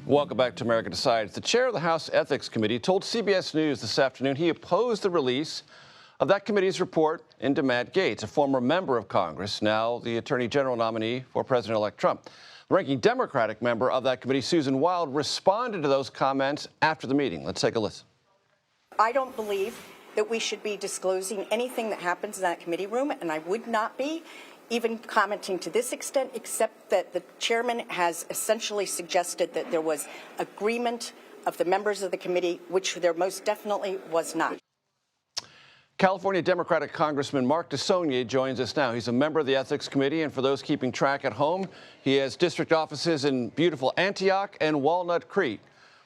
Welcome back to America Decides. The chair of the House Ethics Committee told CBS News this afternoon he opposed the release of that committee's report into Matt Gaetz, a former member of Congress, now the Attorney General nominee for President-elect Trump. The ranking Democratic member of that committee, Susan Wild, responded to those comments after the meeting. Let's take a listen. I don't believe that we should be disclosing anything that happens in that committee room, and I would not be even commenting to this extent, except that the chairman has essentially suggested that there was agreement of the members of the committee, which there most definitely was not. California Democratic Congressman Mark DeSaulnier joins us now. He's a member of the Ethics Committee, and for those keeping track at home, he has district offices in beautiful Antioch and Walnut Creek.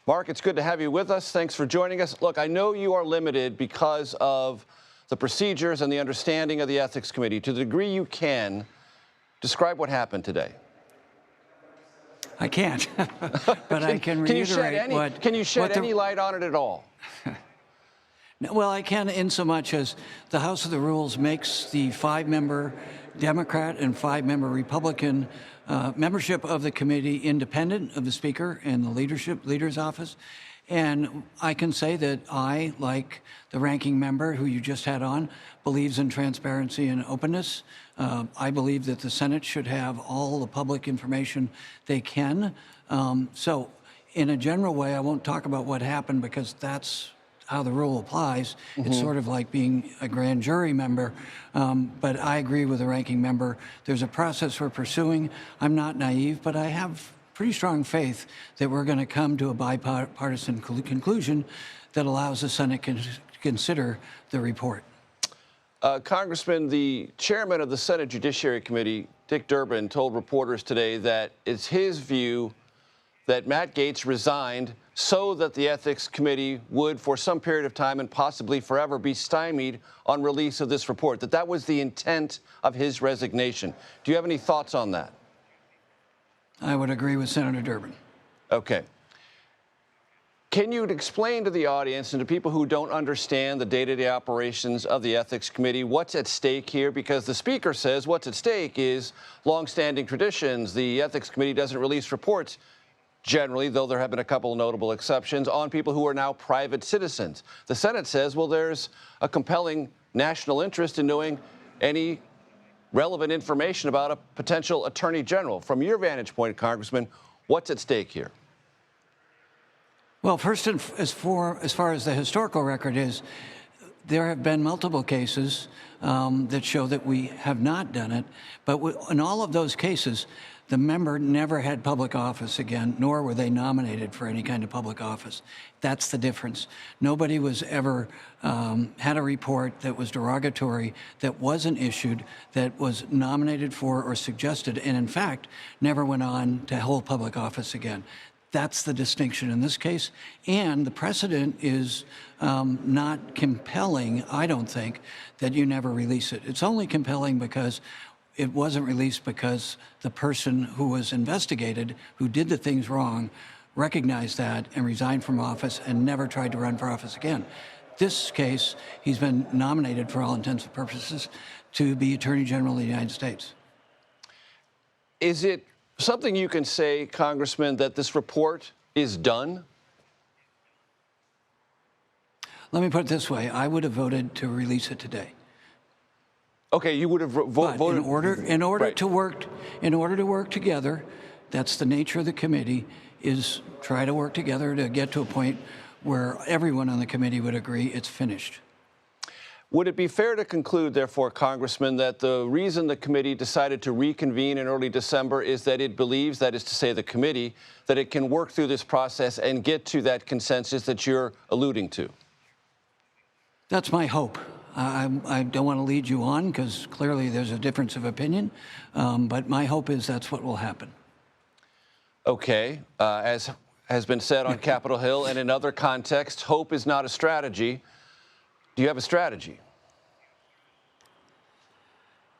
Mark, it's good to have you with us. Thanks for joining us. Look, I know you are limited because of the procedures and the understanding of the Ethics Committee. To the degree you can, describe what happened today. I can't, but I can reiterate Can you shed any light on it at all? Well, I can, in so much as the House of the Rules makes the 5-member Democrat and 5-member Republican membership of the committee independent of the Speaker and the leader's office. And I can say that I, like the ranking member who you just had on, believes in transparency and openness. I believe that the Senate should have all the public information they can. So in a general way, I won't talk about what happened because that's how the rule applies. It's sort of like being a grand jury member. But I agree with the ranking member. There's a process we're pursuing. I'm not naive, but I have pretty strong faith that we're going to come to a bipartisan conclusion that allows the Senate to consider the report. Congressman, the chairman of the Senate Judiciary Committee, Dick Durbin, told reporters today that it's his view that Matt Gaetz resigned so that the Ethics Committee would, for some period of time and possibly forever, be stymied on release of this report, that was the intent of his resignation. Do you have any thoughts on that? I would agree with Senator Durbin. Okay. Can you explain to the audience and to people who don't understand the day-to-day operations of the Ethics Committee what's at stake here? Because the Speaker says what's at stake is longstanding traditions. The Ethics Committee doesn't release reports generally, though there have been a couple of notable exceptions, on people who are now private citizens. The Senate says, well, there's a compelling national interest in knowing any relevant information about a potential attorney general. From your vantage point, Congressman, what's at stake here? Well, first, as far as the historical record is, there have been multiple cases that show that we have not done it. But in all of those cases, the member never had public office again, nor were they nominated for any kind of public office. That's the difference. Nobody was ever had a report that was derogatory, that wasn't issued, that was nominated for or suggested, and in fact, never went on to hold public office again. That's the distinction in this case. And the precedent is not compelling, I don't think, that you never release it. It's only compelling because it wasn't released because the person who was investigated, who did the things wrong, recognized that and resigned from office and never tried to run for office again. This case, he's been nominated for all intents and purposes to be Attorney General of the United States. Is it something you can say, Congressman, that this report is done? Let me put it this way. I would have voted to release it today. Okay, you would have voted. In order to work together, that's the nature of the committee, is try to work together to get to a point where everyone on the committee would agree it's finished. Would it be fair to conclude, therefore, Congressman, that the reason the committee decided to reconvene in early December is that it believes, that is to say the committee, that it can work through this process and get to that consensus that you're alluding to? That's my hope. I don't want to lead you on because clearly there's a difference of opinion, but my hope is that's what will happen. Okay. As has been said on Capitol Hill and in other contexts, hope is not a strategy. Do you have a strategy?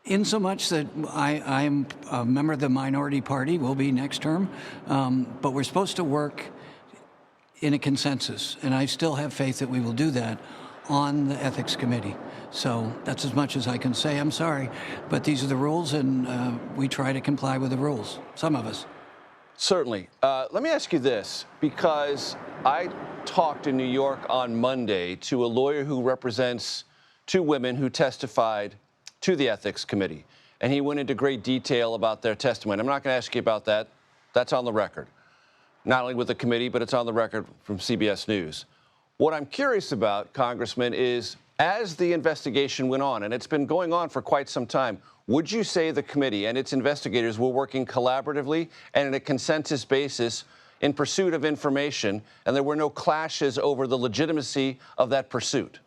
In so much that I'm a member of the minority party, will be next term, but we're supposed to work in a consensus, and I still have faith that we will do that on the Ethics Committee. So that's as much as I can say. I'm sorry, but these are the rules, and we try to comply with the rules, some of us. Certainly. Let me ask you this, because I talked in New York on Monday to a lawyer who represents two women who testified to the Ethics Committee, and he went into great detail about their testimony. I'm not going to ask you about that. That's on the record, not only with the committee, but it's on the record from CBS News. What I'm curious about, Congressman, is as the investigation went on, and it's been going on for quite some time, would you say the committee and its investigators were working collaboratively and on a consensus basis in pursuit of information, and there were no clashes over the legitimacy of that pursuit?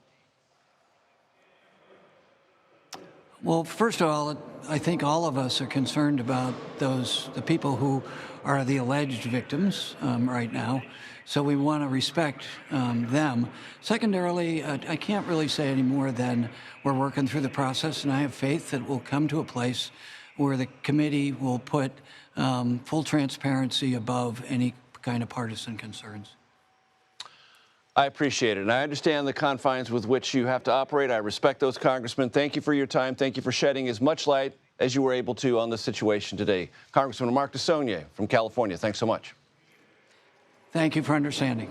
Well, first of all, I think all of us are concerned about the people who are the alleged victims right now. So we want to respect them. Secondarily, I can't really say any more than we're working through the process, and I have faith that we'll come to a place where the committee will put full transparency above any kind of partisan concerns. I appreciate it, and I understand the confines with which you have to operate. I respect those, Congressman. Thank you for your time. Thank you for shedding as much light as you were able to on this situation today. Congressman Mark DeSaulnier from California, thanks so much. Thank you for understanding.